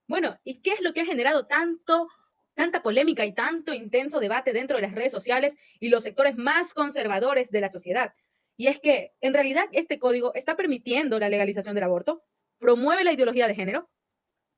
Bueno, ¿y qué es lo que ha generado tanta polémica y tanto intenso debate dentro de las redes sociales y los sectores más conservadores de la sociedad? Y es que, en realidad, este código está permitiendo la legalización del aborto, promueve la ideología de género,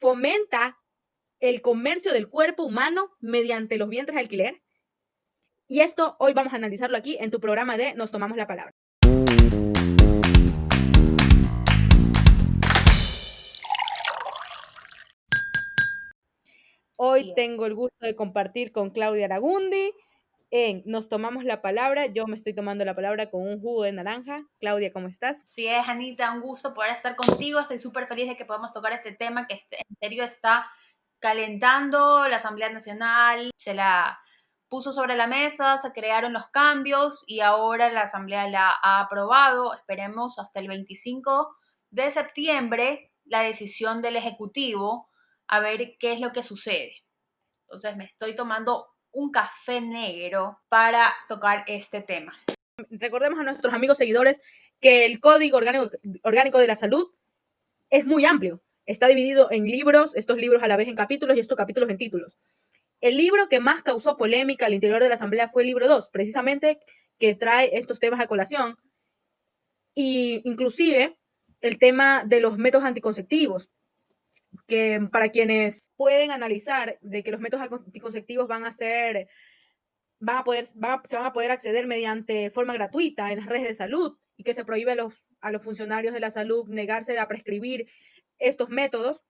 fomenta el comercio del cuerpo humano mediante los vientres de alquiler. Y esto hoy vamos a analizarlo aquí en tu programa de Nos Tomamos la Palabra. Hoy Así es. tengo el gusto de compartir con Claudia Aragundi en Nos Tomamos la Palabra. Yo me estoy tomando la palabra con un jugo de naranja. Claudia, ¿cómo estás? Así es, Anita, un gusto poder estar contigo. Estoy súper feliz de que podamos tocar este tema que en serio está calentando la Asamblea Nacional. Se la puso sobre la mesa, se crearon los cambios y ahora la Asamblea la ha aprobado. Esperemos hasta el 25 de septiembre la decisión del Ejecutivo a ver qué es lo que sucede. Entonces me estoy tomando un café negro para tocar este tema. Recordemos a nuestros amigos seguidores que el Código Orgánico de la Salud es muy amplio. Está dividido en libros, estos libros a la vez en capítulos y estos capítulos en títulos. El libro que más causó polémica al interior de la Asamblea fue el libro 2, precisamente que trae estos temas a colación y inclusive el tema de los métodos anticonceptivos, que para quienes pueden analizar de que los métodos anticonceptivos se van a poder acceder mediante forma gratuita en las redes de salud y que se prohíbe a los funcionarios de la salud negarse a prescribir estos métodos.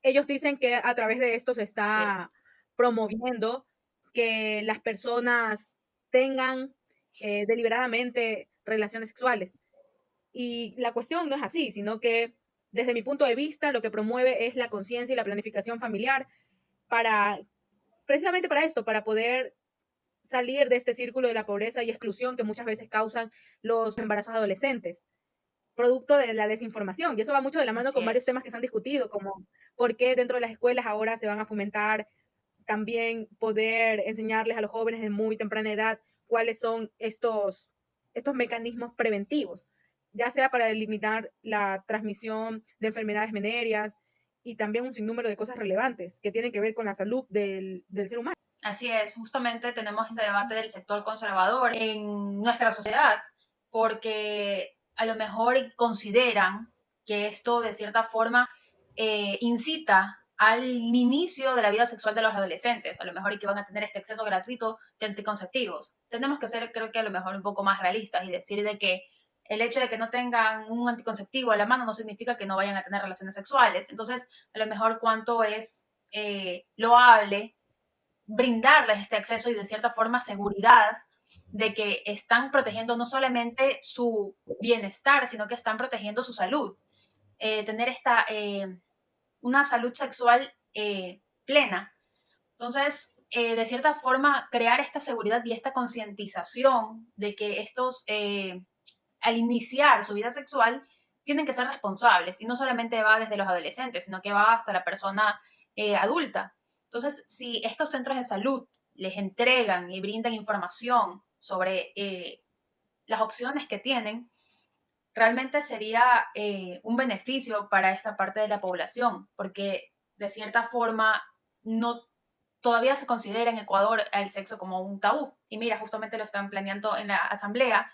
Ellos dicen que a través de esto se Así es. está promoviendo que las personas tengan deliberadamente relaciones sexuales. Y la cuestión no es así, sino que desde mi punto de vista lo que promueve es la conciencia y la planificación familiar para, precisamente para esto, para poder salir de este círculo de la pobreza y exclusión que muchas veces causan los embarazos adolescentes, producto de la desinformación. Y eso va mucho de la mano Así con varios es. temas que se han discutido, como por qué dentro de las escuelas ahora se van a fomentar también poder enseñarles a los jóvenes de muy temprana edad cuáles son estos mecanismos preventivos, ya sea para delimitar la transmisión de enfermedades venéreas y también un sinnúmero de cosas relevantes que tienen que ver con la salud del ser humano. Así es, justamente tenemos este debate del sector conservador en nuestra sociedad, porque a lo mejor consideran que esto de cierta forma incita al inicio de la vida sexual de los adolescentes, a lo mejor y que van a tener este acceso gratuito de anticonceptivos. Tenemos que ser, creo que a lo mejor un poco más realistas y decir de que el hecho de que no tengan un anticonceptivo a la mano no significa que no vayan a tener relaciones sexuales. Entonces, a lo mejor cuánto es loable brindarles este acceso y de cierta forma seguridad de que están protegiendo no solamente su bienestar, sino que están protegiendo su salud. Tener una salud sexual plena. Entonces, de cierta forma, crear esta seguridad y esta concientización de que estos, al iniciar su vida sexual, tienen que ser responsables. Y no solamente va desde los adolescentes, sino que va hasta la persona adulta. Entonces, si estos centros de salud les entregan y brindan información sobre las opciones que tienen, realmente sería un beneficio para esta parte de la población, porque de cierta forma no todavía se considera en Ecuador el sexo como un tabú. Y mira, justamente lo están planeando en la asamblea,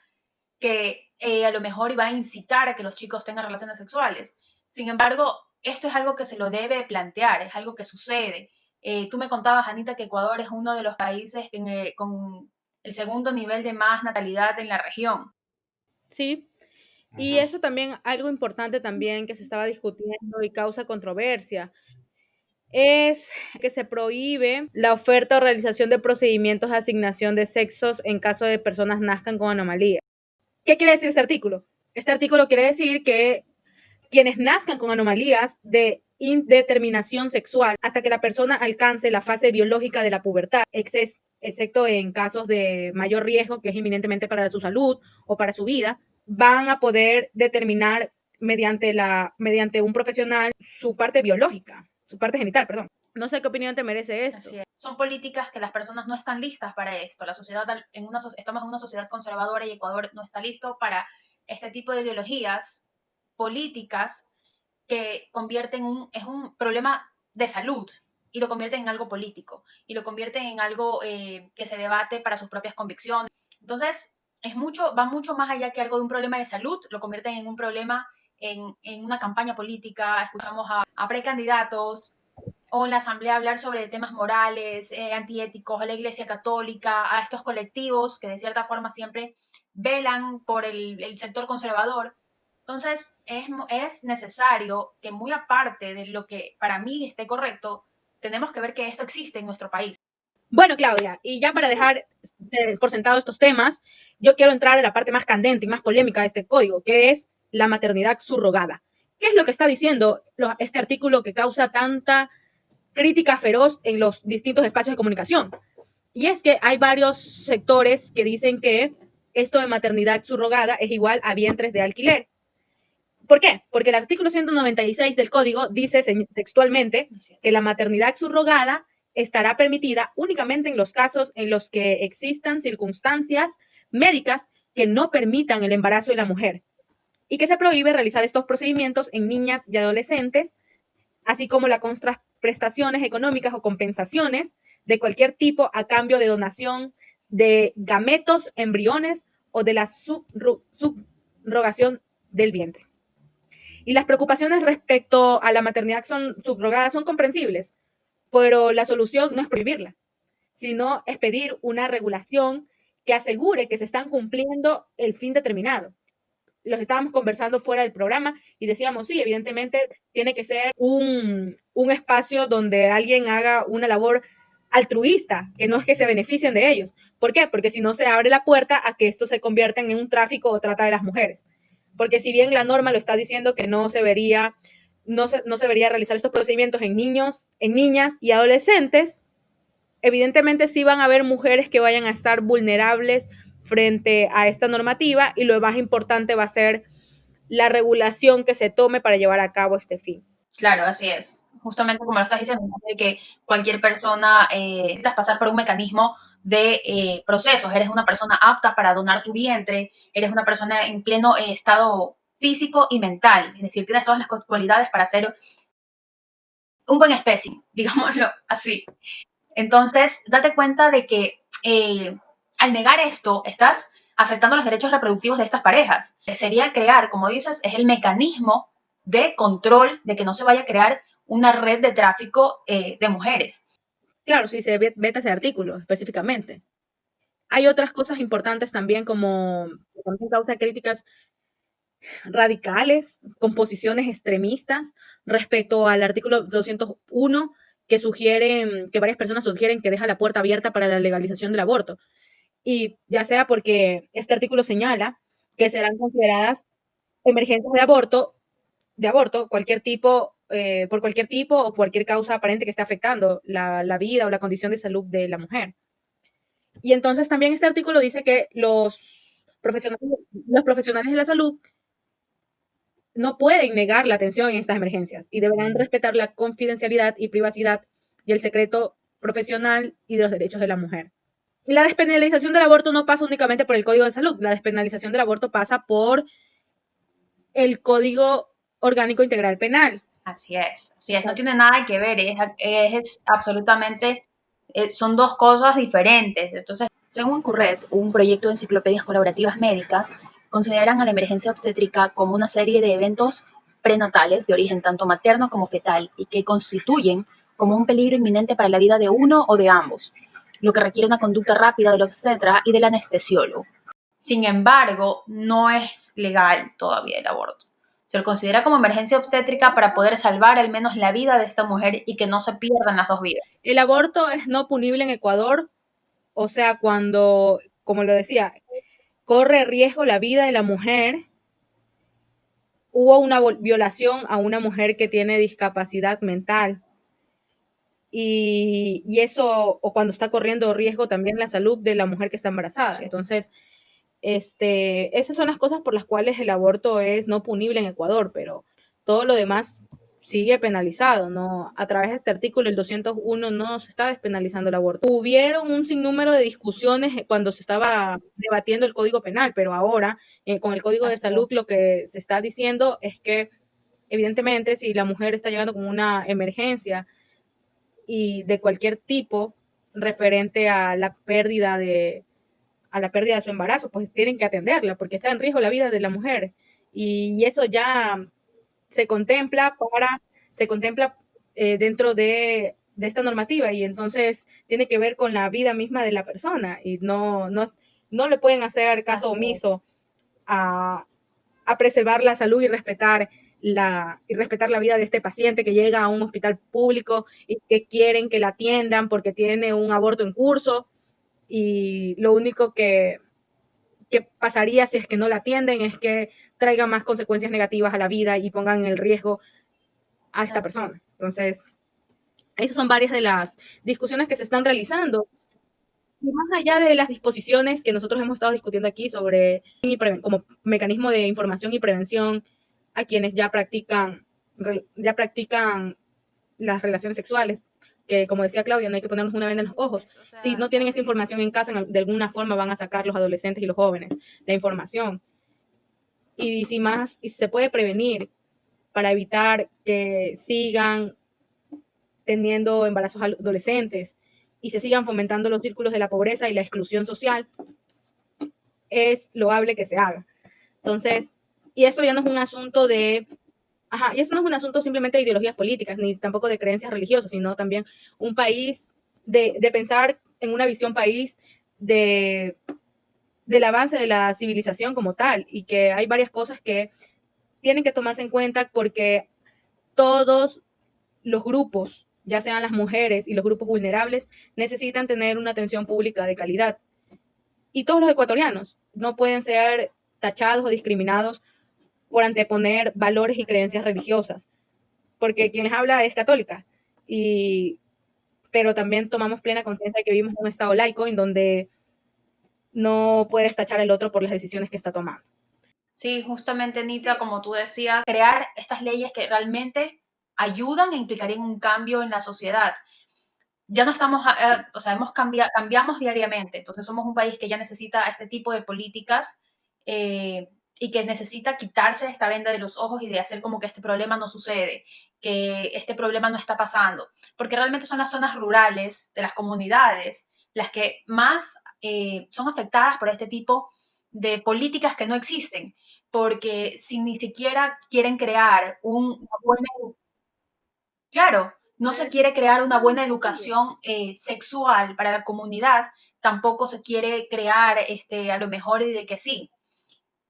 que a lo mejor iba a incitar a que los chicos tengan relaciones sexuales. Sin embargo, esto es algo que se lo debe plantear, es algo que sucede. Tú me contabas, Anita, que Ecuador es uno de los países con el segundo nivel de más natalidad en la región. Sí, y eso también, algo importante también que se estaba discutiendo y causa controversia, es que se prohíbe la oferta o realización de procedimientos de asignación de sexos en caso de personas nazcan con anomalía. ¿Qué quiere decir este artículo? Este artículo quiere decir que quienes nazcan con anomalías de indeterminación sexual hasta que la persona alcance la fase biológica de la pubertad, excepto en casos de mayor riesgo, que es inminentemente para su salud o para su vida, van a poder determinar mediante un profesional su parte biológica, su parte genital, perdón. No sé qué opinión te merece Así esto. es. Son políticas que las personas no están listas para esto. La sociedad, estamos en una sociedad conservadora y Ecuador no está listo para este tipo de ideologías políticas que convierten es un problema de salud y lo convierten en algo político y lo convierten en algo que se debate para sus propias convicciones. Entonces, va mucho más allá que algo de un problema de salud, lo convierten en un problema en una campaña política. Escuchamos a precandidatos o en la asamblea hablar sobre temas morales, antiéticos, a la Iglesia Católica, a estos colectivos que de cierta forma siempre velan por el sector conservador. Entonces, es necesario que muy aparte de lo que para mí esté correcto, tenemos que ver que esto existe en nuestro país. Bueno, Claudia, y ya para dejar por sentado estos temas, yo quiero entrar a la parte más candente y más polémica de este código, que es la maternidad subrogada. ¿Qué es lo que está diciendo este artículo que causa tanta crítica feroz en los distintos espacios de comunicación? Y es que hay varios sectores que dicen que esto de maternidad subrogada es igual a vientres de alquiler. ¿Por qué? Porque el artículo 196 del código dice textualmente que la maternidad subrogada estará permitida únicamente en los casos en los que existan circunstancias médicas que no permitan el embarazo de la mujer y que se prohíbe realizar estos procedimientos en niñas y adolescentes, así como las contraprestaciones económicas o compensaciones de cualquier tipo a cambio de donación de gametos, embriones o de la subrogación del vientre. Y las preocupaciones respecto a la maternidad subrogada son comprensibles, pero la solución no es prohibirla, sino es pedir una regulación que asegure que se están cumpliendo el fin determinado. Los estábamos conversando fuera del programa y decíamos, sí, evidentemente tiene que ser un espacio donde alguien haga una labor altruista, que no es que se beneficien de ellos. ¿Por qué? Porque si no se abre la puerta a que esto se convierta en un tráfico o trata de las mujeres. Porque si bien la norma lo está diciendo que no se vería realizar estos procedimientos en niños, en niñas y adolescentes, evidentemente sí van a haber mujeres que vayan a estar vulnerables frente a esta normativa y lo más importante va a ser la regulación que se tome para llevar a cabo este fin. Claro, así es. Justamente como lo estás diciendo, de que cualquier persona necesitas pasar por un mecanismo de procesos. Eres una persona apta para donar tu vientre, eres una persona en pleno estado físico y mental, es decir, tienes todas las cualidades para ser un buen espécimen, digámoslo así. Entonces, date cuenta de que al negar esto, estás afectando los derechos reproductivos de estas parejas. Sería crear, como dices, es el mecanismo de control de que no se vaya a crear una red de tráfico de mujeres. Claro, sí, se veta ese artículo específicamente. Hay otras cosas importantes también, como también causa críticas radicales, con posiciones extremistas respecto al artículo 201, que sugieren, que varias personas sugieren que deja la puerta abierta para la legalización del aborto. Y ya sea porque este artículo señala que serán consideradas emergencias de aborto, cualquier tipo, por cualquier tipo o cualquier causa aparente que esté afectando la vida o la condición de salud de la mujer. Y entonces también este artículo dice que los profesionales de la salud no pueden negar la atención en estas emergencias y deberán respetar la confidencialidad y privacidad y el secreto profesional y de los derechos de la mujer. La despenalización del aborto no pasa únicamente por el Código de Salud, la despenalización del aborto pasa por el Código Orgánico Integral Penal. Así es, no tiene nada que ver, es absolutamente, son dos cosas diferentes. Entonces, según CURRET, un proyecto de enciclopedias colaborativas médicas, consideran a la emergencia obstétrica como una serie de eventos prenatales de origen tanto materno como fetal y que constituyen como un peligro inminente para la vida de uno o de ambos, lo que requiere una conducta rápida del obstetra y del anestesiólogo. Sin embargo, no es legal todavía el aborto. Se lo considera como emergencia obstétrica para poder salvar al menos la vida de esta mujer y que no se pierdan las dos vidas. El aborto es no punible en Ecuador, o sea, cuando, como lo decía, corre riesgo la vida de la mujer, hubo una violación a una mujer que tiene discapacidad mental. Y eso, o cuando está corriendo riesgo también la salud de la mujer que está embarazada. Sí. Entonces, esas son las cosas por las cuales el aborto es no punible en Ecuador, pero todo lo demás sigue penalizado, ¿no? A través de este artículo, el 201, no se está despenalizando el aborto. Hubieron un sinnúmero de discusiones cuando se estaba debatiendo el Código Penal, pero ahora, con el Código de Salud, lo que se está diciendo es que, evidentemente, si la mujer está llegando con una emergencia y de cualquier tipo referente a la pérdida de su embarazo, pues tienen que atenderla porque está en riesgo la vida de la mujer. Y eso ya se contempla dentro de esta normativa, y entonces tiene que ver con la vida misma de la persona, y no le pueden hacer caso omiso a, a preservar la salud y respetar la vida de este paciente que llega a un hospital público y que quieren que la atiendan porque tiene un aborto en curso, y lo único que pasaría si es que no la atienden es que traiga más consecuencias negativas a la vida y pongan en riesgo a esta persona. Entonces, esas son varias de las discusiones que se están realizando. Y más allá de las disposiciones que nosotros hemos estado discutiendo aquí sobre como mecanismo de información y prevención a quienes ya practican las relaciones sexuales, que como decía Claudia, no hay que ponernos una venda en los ojos. Si no tienen esta información en casa, de alguna forma van a sacar los adolescentes y los jóvenes la información. Y si se puede prevenir para evitar que sigan teniendo embarazos adolescentes y se sigan fomentando los círculos de la pobreza y la exclusión social, es loable que se haga. Entonces, y esto ya no es un asunto y eso no es un asunto simplemente de ideologías políticas, ni tampoco de creencias religiosas, sino también un país, de pensar en una visión país del avance de la civilización como tal, y que hay varias cosas que tienen que tomarse en cuenta porque todos los grupos, ya sean las mujeres y los grupos vulnerables, necesitan tener una atención pública de calidad. Y todos los ecuatorianos no pueden ser tachados o discriminados por anteponer valores y creencias religiosas, porque quien les habla es católica, pero también tomamos plena conciencia de que vivimos en un estado laico en donde no puedes tachar al otro por las decisiones que está tomando. Sí, justamente, Nita, como tú decías, crear estas leyes que realmente ayudan e implicarían un cambio en la sociedad. Ya no estamos, o sea, cambiamos diariamente, entonces somos un país que ya necesita este tipo de políticas y que necesita quitarse esta venda de los ojos y de hacer como que este problema no sucede, que este problema no está pasando, porque realmente son las zonas rurales de las comunidades las que más son afectadas por este tipo de políticas que no existen, porque si ni siquiera quieren crear una buena, claro, no se quiere crear una buena educación sexual para la comunidad, tampoco se quiere crear a lo mejor de que sí,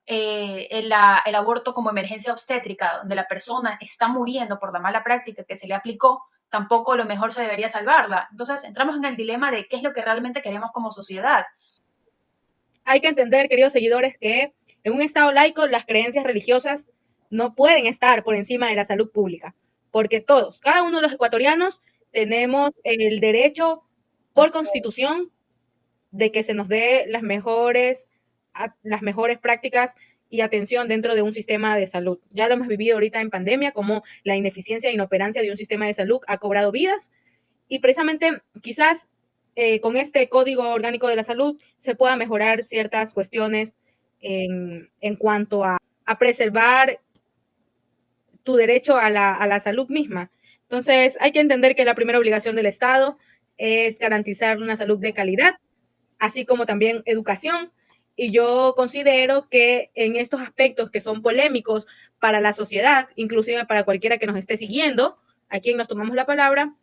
el aborto como emergencia obstétrica, donde la persona está muriendo por la mala práctica que se le aplicó, tampoco a lo mejor se debería salvarla. Entonces entramos en el dilema de qué es lo que realmente queremos como sociedad. Hay que entender, queridos seguidores, que en un estado laico las creencias religiosas no pueden estar por encima de la salud pública, porque todos, cada uno de los ecuatorianos, tenemos el derecho por constitución de que se nos dé las mejores prácticas y atención dentro de un sistema de salud. Ya lo hemos vivido ahorita en pandemia, como la ineficiencia e inoperancia de un sistema de salud ha cobrado vidas, y precisamente quizás con este Código Orgánico de la Salud se pueda mejorar ciertas cuestiones en cuanto a preservar tu derecho a la salud misma. Entonces, hay que entender que la primera obligación del Estado es garantizar una salud de calidad, así como también educación. Y yo considero que en estos aspectos que son polémicos para la sociedad, inclusive para cualquiera que nos esté siguiendo, a quien nos tomamos la palabra,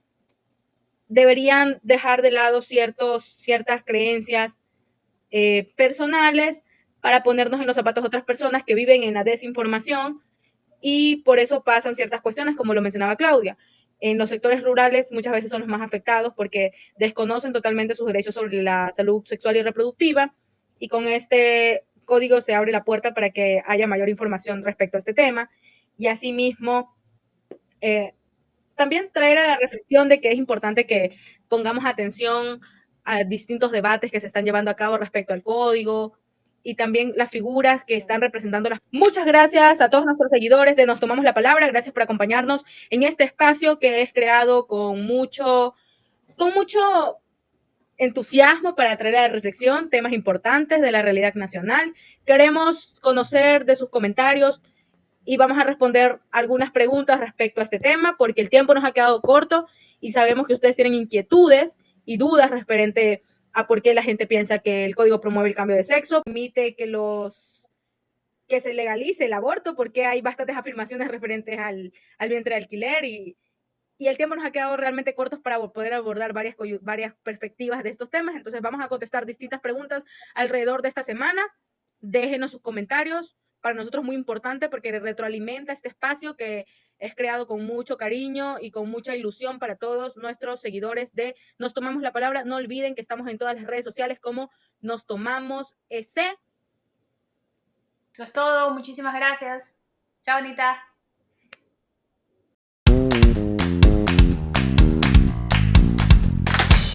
deberían dejar de lado ciertas creencias personales para ponernos en los zapatos de otras personas que viven en la desinformación, y por eso pasan ciertas cuestiones, como lo mencionaba Claudia. En los sectores rurales muchas veces son los más afectados porque desconocen totalmente sus derechos sobre la salud sexual y reproductiva, y con este código se abre la puerta para que haya mayor información respecto a este tema, y asimismo también traer a la reflexión de que es importante que pongamos atención a distintos debates que se están llevando a cabo respecto al código, y también las figuras que están representando las. Muchas gracias a todos nuestros seguidores de Nos Tomamos la Palabra. Gracias por acompañarnos en este espacio que es creado con mucho entusiasmo para traer a la reflexión temas importantes de la realidad nacional. Queremos conocer de sus comentarios y vamos a responder algunas preguntas respecto a este tema, porque el tiempo nos ha quedado corto y sabemos que ustedes tienen inquietudes y dudas referente a por qué la gente piensa que el código promueve el cambio de sexo, permite que se legalice el aborto, porque hay bastantes afirmaciones referentes al vientre de alquiler y el tiempo nos ha quedado realmente cortos para poder abordar varias perspectivas de estos temas. Entonces vamos a contestar distintas preguntas alrededor de esta semana. Déjenos sus comentarios. Para nosotros es muy importante porque retroalimenta este espacio que es creado con mucho cariño y con mucha ilusión para todos nuestros seguidores de Nos Tomamos la Palabra. No olviden que estamos en todas las redes sociales como Nos Tomamos EC. Eso es todo. Muchísimas gracias. Chao, Anita.